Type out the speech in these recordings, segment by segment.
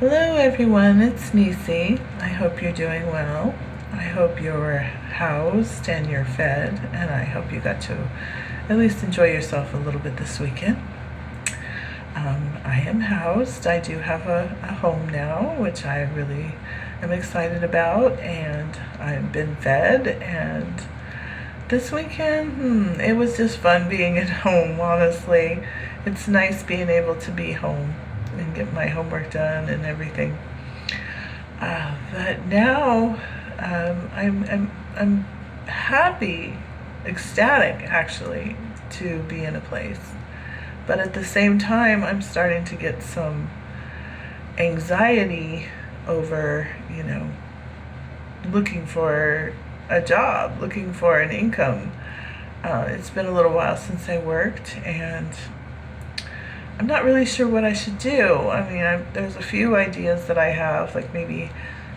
Hello everyone, it's Nisi. I hope you're doing well. I hope you're housed and you're fed, and I hope you got to at least enjoy yourself a little bit this weekend. I am housed. I do have a home now, which I really am excited about, and I've been fed. And this weekend, it was just fun being at home, honestly. It's nice being able to be home and get my homework done and everything. But now I'm happy, ecstatic actually, to be in a place. But at the same time, I'm starting to get some anxiety over, looking for a job, looking for an income. It's been a little while since I worked, and I'm not really sure what I should do. I mean, there's a few ideas that I have, like maybe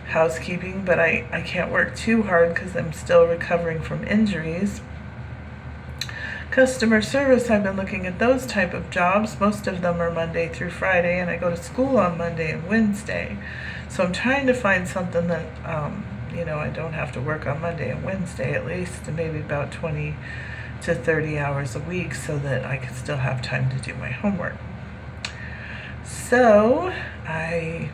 housekeeping, but I can't work too hard because I'm still recovering from injuries. Customer service, I've been looking at those type of jobs. Most of them are Monday through Friday, and I go to school on Monday and Wednesday. So I'm trying to find something that, I don't have to work on Monday and Wednesday, at least maybe about 20 to 30 hours a week, so that I can still have time to do my homework. So I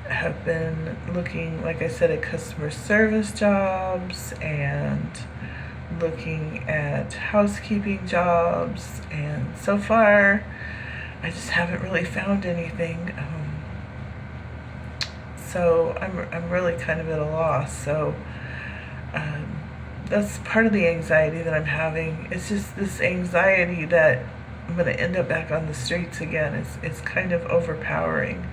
have been looking, like I said, at customer service jobs and looking at housekeeping jobs, and so far I just haven't really found anything. So I'm really kind of at a loss. So that's part of the anxiety that I'm having. It's just this anxiety that I'm going to end up back on the streets again. It's kind of overpowering.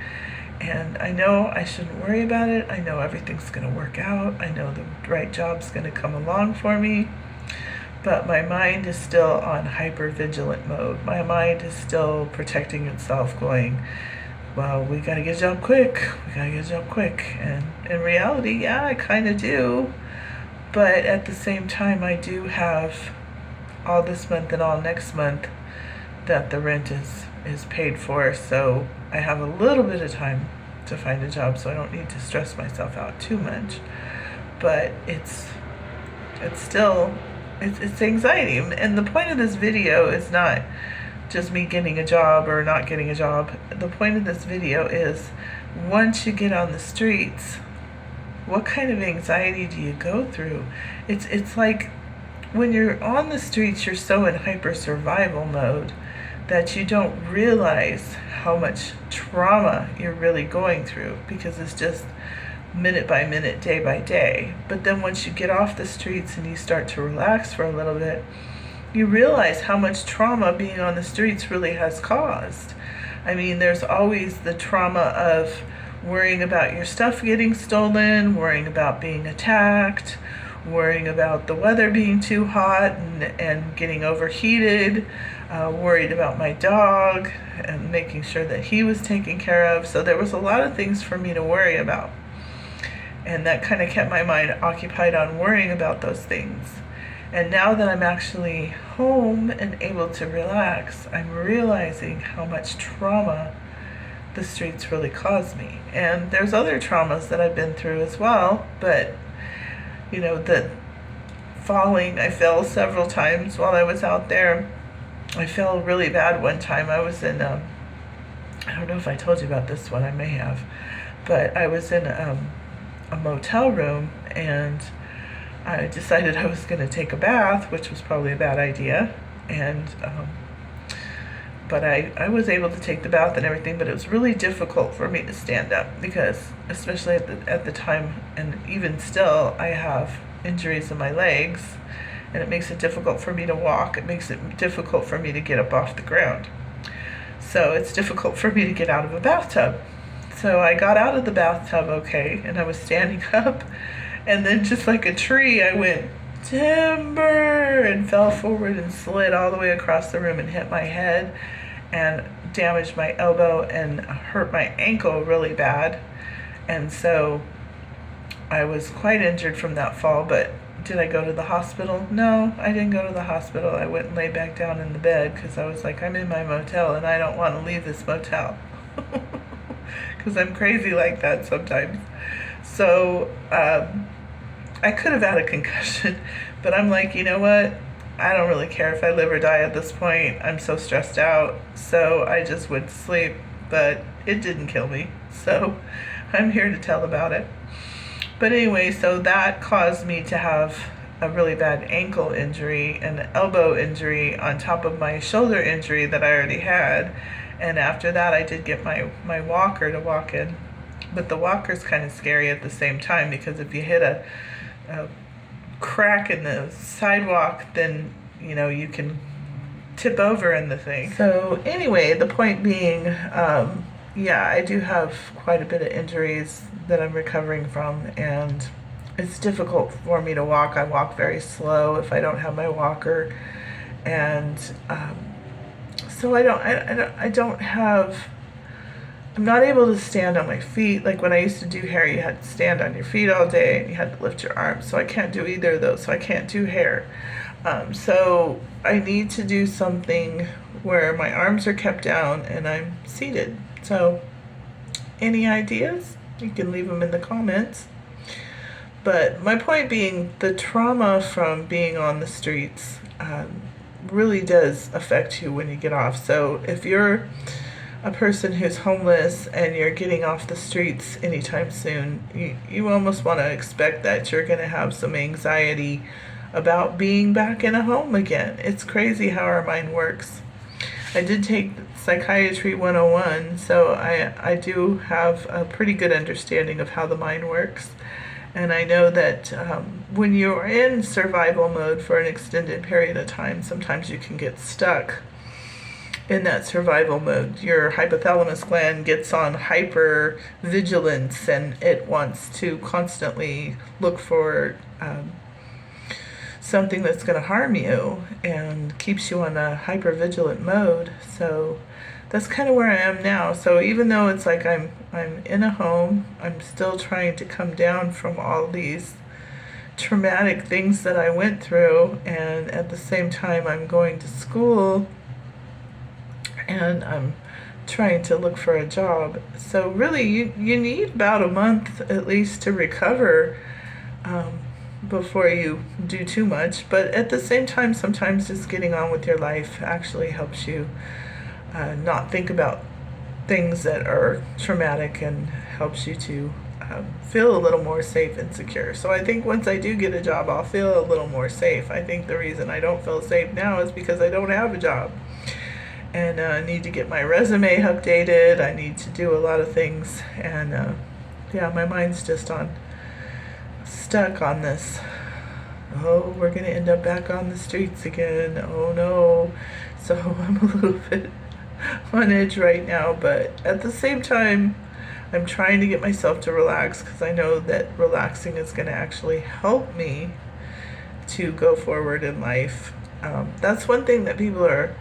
And I know I shouldn't worry about it. I know everything's going to work out. I know the right job's going to come along for me. But my mind is still on hyper-vigilant mode. My mind is still protecting itself, going, well, we gotta get a job quick. We gotta get a job quick. And in reality, yeah, I kind of do. But at the same time, I do have all this month and all next month that the rent is paid for. So I have a little bit of time to find a job, so I don't need to stress myself out too much. But it's still, it's anxiety. And the point of this video is not just me getting a job or not getting a job. The point of this video is, once you get on the streets, what kind of anxiety do you go through? It's like when you're on the streets, you're so in hyper survival mode that you don't realize how much trauma you're really going through, because it's just minute by minute, day by day. But then once you get off the streets and you start to relax for a little bit, you realize how much trauma being on the streets really has caused. I mean, there's always the trauma of worrying about your stuff getting stolen, worrying about being attacked, worrying about the weather being too hot and getting overheated, worried about my dog and making sure that he was taken care of. So there was a lot of things for me to worry about. And that kind of kept my mind occupied on worrying about those things. And now that I'm actually home and able to relax, I'm realizing how much trauma the streets really caused me. And there's other traumas that I've been through as well, but the falling, I fell several times while I was out there. I fell really bad one time. I was in, I don't know if I told you about this one, I may have, but I was in a motel room, and I decided I was going to take a bath, which was probably a bad idea. And but I was able to take the bath and everything, but it was really difficult for me to stand up, because especially at the time, and even still, I have injuries in my legs, and it makes it difficult for me to walk. It makes it difficult for me to get up off the ground. So it's difficult for me to get out of a bathtub. So I got out of the bathtub okay, and I was standing up, and then just like a tree, I went timber and fell forward and slid all the way across the room and hit my head and damaged my elbow and hurt my ankle really bad. And so I was quite injured from that fall. But did I go to the hospital? No, I didn't go to the hospital. I went and lay back down in the bed because I was like, I'm in my motel and I don't want to leave this motel. because I'm crazy like that sometimes. So I could have had a concussion, but I'm like, you know what? I don't really care if I live or die at this point. I'm so stressed out. So I just went to sleep, but it didn't kill me. So I'm here to tell about it. But anyway, so that caused me to have a really bad ankle injury and elbow injury on top of my shoulder injury that I already had. And after that, I did get my walker to walk in. But the walker's kind of scary at the same time, because if you hit a crack in the sidewalk, then you can tip over in the thing. So anyway, the point being, yeah, I do have quite a bit of injuries that I'm recovering from, and it's difficult for me to walk. I walk very slow if I don't have my walker, and so I don't have. I'm not able to stand on my feet. Like when I used to do hair, you had to stand on your feet all day and you had to lift your arms. So I can't do either of those. So I can't do hair. So I need to do something where my arms are kept down and I'm seated. So any ideas? You can leave them in the comments. But my point being, the trauma from being on the streets really does affect you when you get off. So if you're a person who's homeless and you're getting off the streets anytime soon, you almost want to expect that you're going to have some anxiety about being back in a home again. It's crazy how our mind works. I did take Psychiatry 101, so I do have a pretty good understanding of how the mind works. And I know that when you're in survival mode for an extended period of time, sometimes you can get stuck in that survival mode. Your hypothalamus gland gets on hyper vigilance and it wants to constantly look for something that's going to harm you and keeps you on a hyper vigilant mode. So that's kind of where I am now. So even though it's like I'm in a home, I'm still trying to come down from all these traumatic things that I went through, and at the same time I'm going to school and I'm trying to look for a job. So really you need about a month at least to recover before you do too much. But at the same time, sometimes just getting on with your life actually helps you not think about things that are traumatic and helps you to feel a little more safe and secure. So I think once I do get a job, I'll feel a little more safe. I think the reason I don't feel safe now is because I don't have a job. And I need to get my resume updated. I need to do a lot of things. And yeah, my mind's just stuck on this. Oh, we're going to end up back on the streets again. Oh no. So I'm a little bit on edge right now. But at the same time, I'm trying to get myself to relax, because I know that relaxing is going to actually help me to go forward in life. That's one thing that people are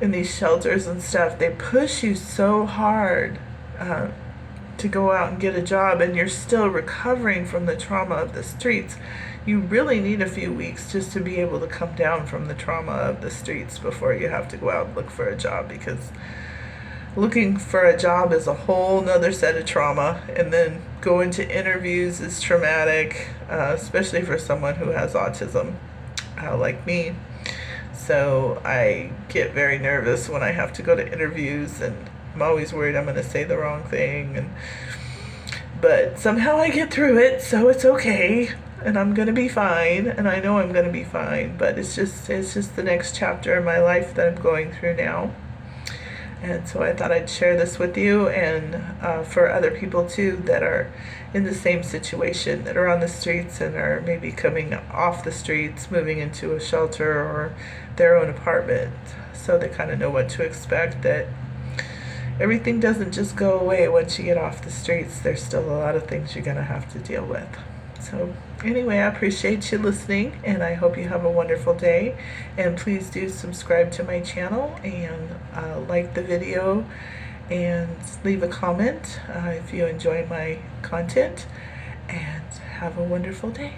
in these shelters and stuff, they push you so hard to go out and get a job, and you're still recovering from the trauma of the streets. You really need a few weeks just to be able to come down from the trauma of the streets before you have to go out and look for a job, because looking for a job is a whole nother set of trauma, and then going to interviews is traumatic, especially for someone who has autism like me. So I get very nervous when I have to go to interviews, and I'm always worried I'm going to say the wrong thing. But somehow I get through it, so it's okay, and I'm going to be fine, and I know I'm going to be fine. But it's just the next chapter in my life that I'm going through now. And so I thought I'd share this with you, and for other people too that are in the same situation, that are on the streets and are maybe coming off the streets, moving into a shelter or their own apartment, so they kind of know what to expect, that everything doesn't just go away once you get off the streets. There's still a lot of things you're going to have to deal with. So anyway, I appreciate you listening, and I hope you have a wonderful day. And please do subscribe to my channel, and like the video, and leave a comment if you enjoy my content. And have a wonderful day.